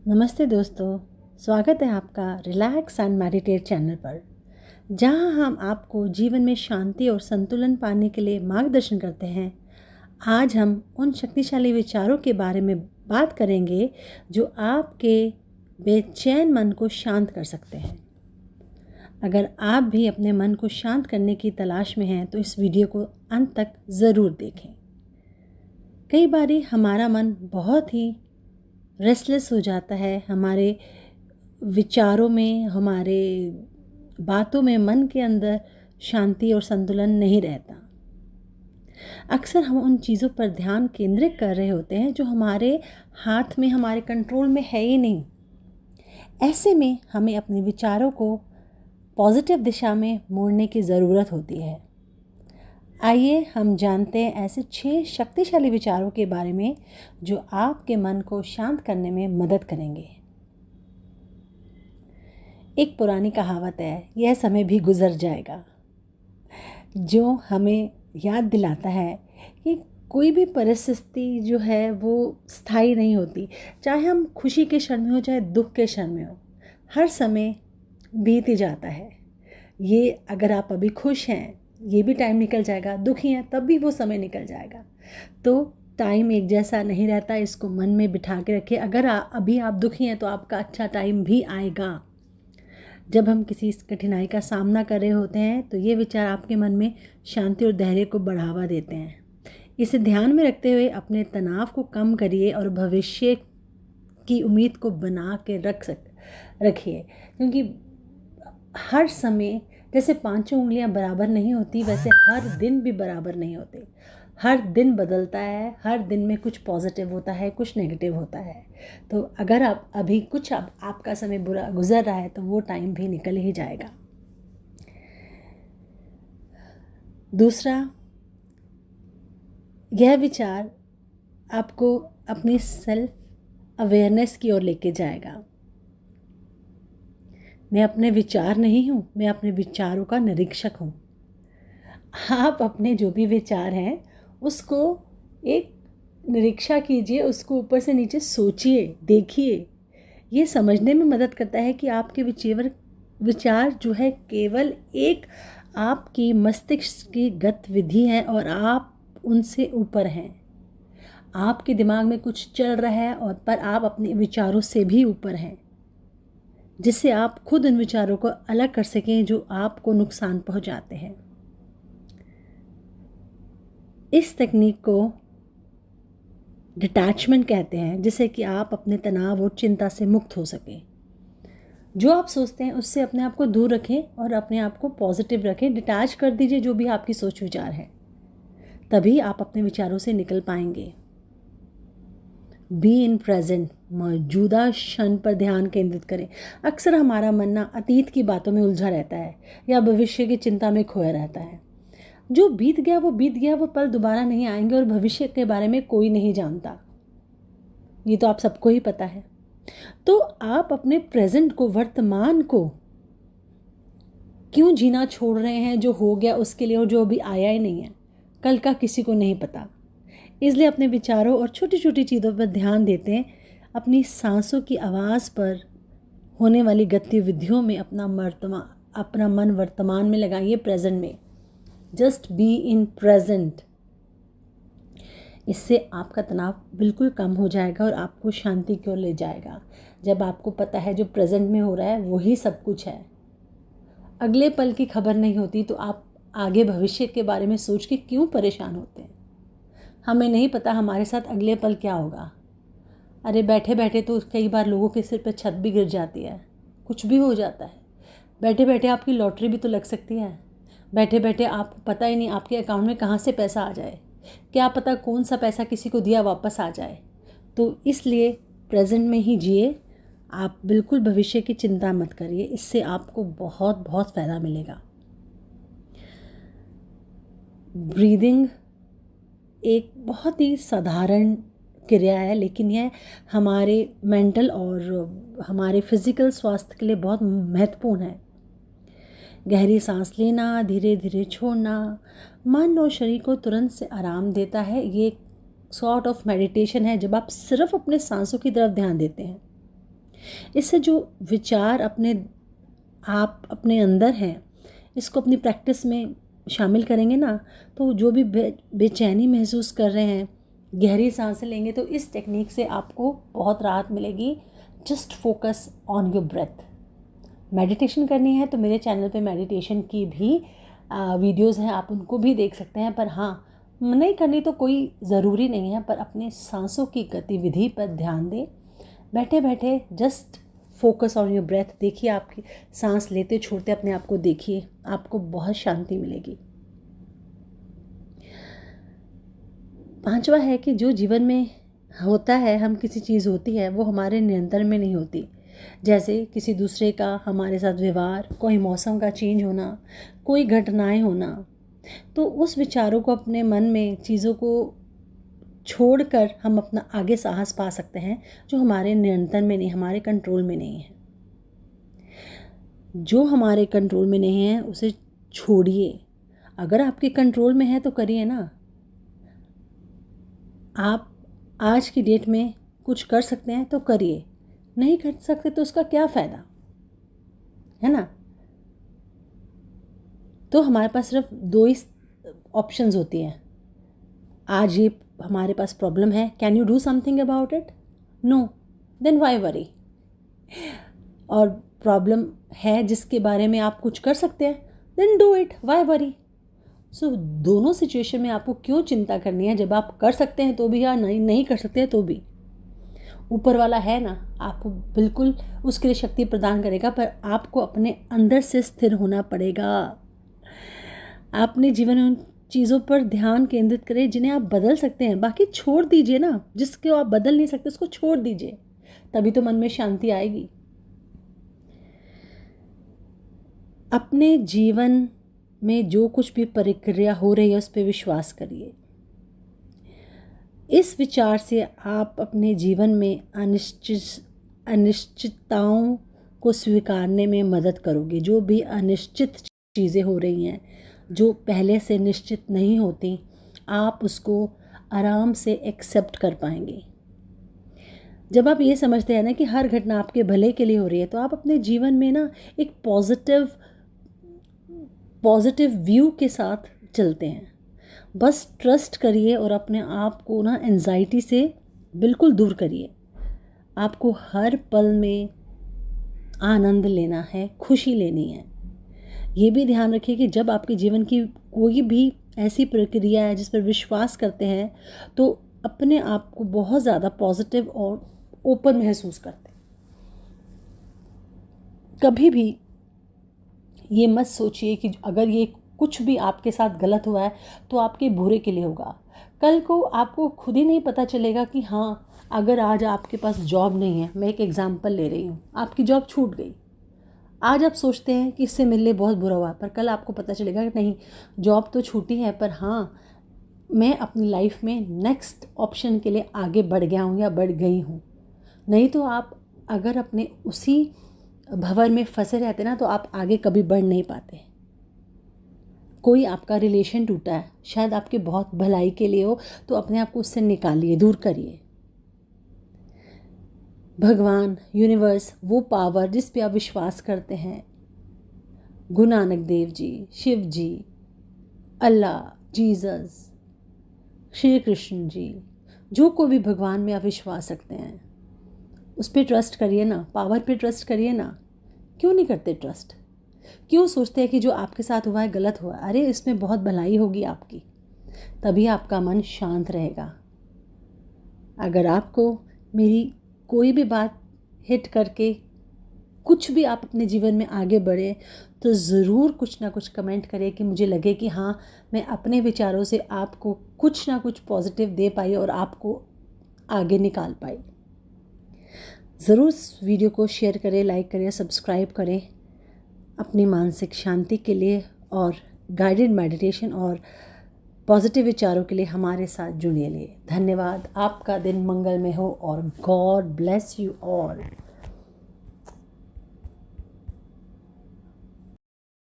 नमस्ते दोस्तों, स्वागत है आपका रिलैक्स एंड मेडिटेट चैनल पर, जहां हम आपको जीवन में शांति और संतुलन पाने के लिए मार्गदर्शन करते हैं। आज हम उन शक्तिशाली विचारों के बारे में बात करेंगे जो आपके बेचैन मन को शांत कर सकते हैं। अगर आप भी अपने मन को शांत करने की तलाश में हैं तो इस वीडियो को अंत तक ज़रूर देखें। कई बारी हमारा मन बहुत ही रेस्टलेस हो जाता है, हमारे विचारों में, हमारे बातों में, मन के अंदर शांति और संतुलन नहीं रहता। अक्सर हम उन चीज़ों पर ध्यान केंद्रित कर रहे होते हैं जो हमारे हाथ में, हमारे कंट्रोल में है ही नहीं। ऐसे में हमें अपने विचारों को पॉजिटिव दिशा में मोड़ने की ज़रूरत होती है। आइए हम जानते हैं ऐसे 6 शक्तिशाली विचारों के बारे में जो आपके मन को शांत करने में मदद करेंगे। एक पुरानी कहावत है, यह समय भी गुजर जाएगा, जो हमें याद दिलाता है कि कोई भी परिस्थिति जो है वो स्थायी नहीं होती। चाहे हम खुशी के क्षण में हो, चाहे दुख के क्षण में हो, हर समय बीत ही जाता है। ये अगर आप अभी खुश हैं, ये भी टाइम निकल जाएगा, दुखी हैं तब भी वो समय निकल जाएगा। तो टाइम एक जैसा नहीं रहता, इसको मन में बिठा के रखिए। अगर अभी आप दुखी हैं तो आपका अच्छा टाइम भी आएगा। जब हम किसी कठिनाई का सामना कर रहे होते हैं तो ये विचार आपके मन में शांति और धैर्य को बढ़ावा देते हैं। इसे ध्यान में रखते हुए अपने तनाव को कम करिए और भविष्य की उम्मीद को बना के रखिए, क्योंकि हर समय जैसे 5 उंगलियां बराबर नहीं होती, वैसे हर दिन भी बराबर नहीं होते। हर दिन बदलता है, हर दिन में कुछ पॉजिटिव होता है, कुछ नेगेटिव होता है। तो अगर आप अभी कुछ आपका समय बुरा गुजर रहा है तो वो टाइम भी निकल ही जाएगा। दूसरा, यह विचार आपको अपनी सेल्फ अवेयरनेस की ओर लेके जाएगा। मैं अपने विचार नहीं हूँ, मैं अपने विचारों का निरीक्षक हूँ। आप अपने जो भी विचार हैं उसको एक निरीक्षा कीजिए, उसको ऊपर से नीचे सोचिए, देखिए। ये समझने में मदद करता है कि आपके विचार जो है केवल एक आपकी मस्तिष्क की गतिविधि है और आप उनसे ऊपर हैं। आपके दिमाग में कुछ चल रहा है और पर आप अपने विचारों से भी ऊपर हैं, जिससे आप खुद उन विचारों को अलग कर सकें जो आपको नुकसान पहुंचाते हैं। इस तकनीक को डिटैचमेंट कहते हैं, जिससे कि आप अपने तनाव और चिंता से मुक्त हो सकें। जो आप सोचते हैं उससे अपने आप को दूर रखें और अपने आप को पॉजिटिव रखें। डिटैच कर दीजिए जो भी आपकी सोच विचार है, तभी आप अपने विचारों से निकल पाएंगे। बी इन प्रेजेंट, मौजूदा क्षण पर ध्यान केंद्रित करें। अक्सर हमारा मन ना अतीत की बातों में उलझा रहता है या भविष्य की चिंता में खोया रहता है। जो बीत गया वो बीत गया, वो पल दोबारा नहीं आएंगे और भविष्य के बारे में कोई नहीं जानता। ये तो आप सबको ही पता है। तो आप अपने प्रेजेंट को, वर्तमान को क्यों जीना छोड़ रहे हैं? जो हो गया उसके लिए, और जो अभी आया ही नहीं है, कल का किसी को नहीं पता। इसलिए अपने विचारों और छोटी छोटी चीज़ों पर ध्यान देते हैं। अपनी सांसों की आवाज़ पर, होने वाली गतिविधियों में अपना मन वर्तमान में लगाइए, प्रेजेंट में। Just be in present. इससे आपका तनाव बिल्कुल कम हो जाएगा और आपको शांति की ओर ले जाएगा। जब आपको पता है जो प्रेजेंट में हो रहा है वही सब कुछ है, अगले पल की खबर नहीं होती, तो आप आगे भविष्य के बारे में सोच के क्यों परेशान होते हैं? हमें नहीं पता हमारे साथ अगले पल क्या होगा। अरे बैठे बैठे तो कई बार लोगों के सिर पर छत भी गिर जाती है, कुछ भी हो जाता है। बैठे बैठे आपकी लॉटरी भी तो लग सकती है। बैठे बैठे आपको पता ही नहीं आपके अकाउंट में कहाँ से पैसा आ जाए, क्या पता कौन सा पैसा किसी को दिया वापस आ जाए। तो इसलिए प्रेजेंट में ही जिए। आप बिल्कुल भविष्य की चिंता मत करिए, इससे आपको बहुत बहुत फ़ायदा मिलेगा। ब्रीदिंग एक बहुत ही साधारण क्रिया है, लेकिन यह हमारे मेंटल और हमारे फिज़िकल स्वास्थ्य के लिए बहुत महत्वपूर्ण है। गहरी सांस लेना, धीरे धीरे छोड़ना मन और शरीर को तुरंत से आराम देता है। ये एक सॉर्ट ऑफ मेडिटेशन है जब आप सिर्फ अपने सांसों की तरफ ध्यान देते हैं। इससे जो विचार आप अपने अंदर हैं, इसको अपनी प्रैक्टिस में शामिल करेंगे ना, तो जो भी बेचैनी महसूस कर रहे हैं, गहरी सांसें लेंगे तो इस टेक्निक से आपको बहुत राहत मिलेगी। Just focus on your breath. Meditation करनी है तो मेरे चैनल पे मेडिटेशन की भी वीडियोस हैं, आप उनको भी देख सकते हैं। पर हाँ, नहीं करनी तो कोई ज़रूरी नहीं है, पर अपने सांसों की गतिविधि पर ध्यान दें। बैठे बैठे just focus on your breath. देखिए, आपकी सांस लेते छोड़ते अपने आप को देखिए, आपको बहुत शांति मिलेगी। 5वां है कि जो जीवन में होता है, हम किसी चीज़ होती है वो हमारे नियंत्रण में नहीं होती। जैसे किसी दूसरे का हमारे साथ व्यवहार, कोई मौसम का चेंज होना, कोई घटनाएं होना, तो उस विचारों को अपने मन में चीज़ों को छोड़कर हम अपना आगे साहस पा सकते हैं जो हमारे नियंत्रण में नहीं, हमारे कंट्रोल में नहीं है। जो हमारे कंट्रोल में नहीं है उसे छोड़िए। अगर आपके कंट्रोल में है तो करिए ना। आप आज की डेट में कुछ कर सकते हैं तो करिए, नहीं कर सकते तो उसका क्या फ़ायदा, है ना। तो हमारे पास सिर्फ 2 ही ऑप्शंस होती हैं। आज ये हमारे पास प्रॉब्लम है, can you do something about it? No, then why worry. और प्रॉब्लम है जिसके बारे में आप कुछ कर सकते हैं, then do it, why worry. So दोनों सिचुएशन में आपको क्यों चिंता करनी है, जब आप कर सकते हैं तो भी या नहीं कर सकते हैं तो भी। ऊपर वाला है ना, आपको बिल्कुल उसके लिए शक्ति प्रदान करेगा, पर आपको अपने अंदर से स्थिर होना पड़ेगा। अपने जीवन में उन चीज़ों पर ध्यान केंद्रित करें जिन्हें आप बदल सकते हैं। बाकी छोड़ दीजिए ना, जिसको आप बदल नहीं सकते उसको छोड़ दीजिए, तभी तो मन में शांति आएगी। अपने जीवन में जो कुछ भी प्रक्रिया हो रही है उस पर विश्वास करिए। इस विचार से आप अपने जीवन में अनिश्चितताओं को स्वीकारने में मदद करोगे। जो भी अनिश्चित चीज़ें हो रही हैं, जो पहले से निश्चित नहीं होती, आप उसको आराम से एक्सेप्ट कर पाएंगे। जब आप ये समझते हैं ना कि हर घटना आपके भले के लिए हो रही है, तो आप अपने जीवन में ना एक पॉजिटिव व्यू के साथ चलते हैं। बस ट्रस्ट करिए और अपने आप को ना एंजाइटी से बिल्कुल दूर करिए। आपको हर पल में आनंद लेना है, खुशी लेनी है। ये भी ध्यान रखिए कि जब आपके जीवन की कोई भी ऐसी प्रक्रिया है जिस पर विश्वास करते हैं, तो अपने आप को बहुत ज़्यादा पॉजिटिव और ओपन महसूस करते हैं। कभी भी ये मत सोचिए कि अगर ये कुछ भी आपके साथ गलत हुआ है तो आपके बुरे के लिए होगा। कल को आपको खुद ही नहीं पता चलेगा कि हाँ, अगर आज आपके पास जॉब नहीं है, मैं एक एग्जांपल ले रही हूँ, आपकी जॉब छूट गई। आज आप सोचते हैं कि इससे मिलने बहुत बुरा हुआ, पर कल आपको पता चलेगा कि नहीं, जॉब तो छूटी है पर हाँ, मैं अपनी लाइफ में नेक्स्ट ऑप्शन के लिए आगे बढ़ गया हूँ या बढ़ गई हूँ। नहीं तो आप अगर अपने उसी भंवर में फंसे रहते ना, तो आप आगे कभी बढ़ नहीं पाते। कोई आपका रिलेशन टूटा है, शायद आपके बहुत भलाई के लिए हो, तो अपने आप को उससे निकालिए, दूर करिए। भगवान, यूनिवर्स, वो पावर जिस पे आप विश्वास करते हैं, गुरु नानक देव जी, शिव जी, अल्लाह, जीसस, श्री कृष्ण जी, जो कोई भी भगवान में आप विश्वास रखते हैं, उस पर ट्रस्ट करिए ना, पावर पे ट्रस्ट करिए ना। क्यों नहीं करते ट्रस्ट? क्यों सोचते हैं कि जो आपके साथ हुआ है गलत हुआ? अरे इसमें बहुत भलाई होगी आपकी, तभी आपका मन शांत रहेगा। अगर आपको मेरी कोई भी बात हिट करके कुछ भी आप अपने जीवन में आगे बढ़े, तो ज़रूर कुछ ना कुछ कमेंट करें कि मुझे लगे कि हाँ, मैं अपने विचारों से आपको कुछ ना कुछ पॉजिटिव दे पाई और आपको आगे निकाल पाई। ज़रूर इस वीडियो को शेयर करें, लाइक करें, सब्सक्राइब करें। अपनी मानसिक शांति के लिए और गाइडेड मेडिटेशन और पॉजिटिव विचारों के लिए हमारे साथ जुड़िए। धन्यवाद। आपका दिन मंगलमय हो और गॉड ब्लेस यू ऑल।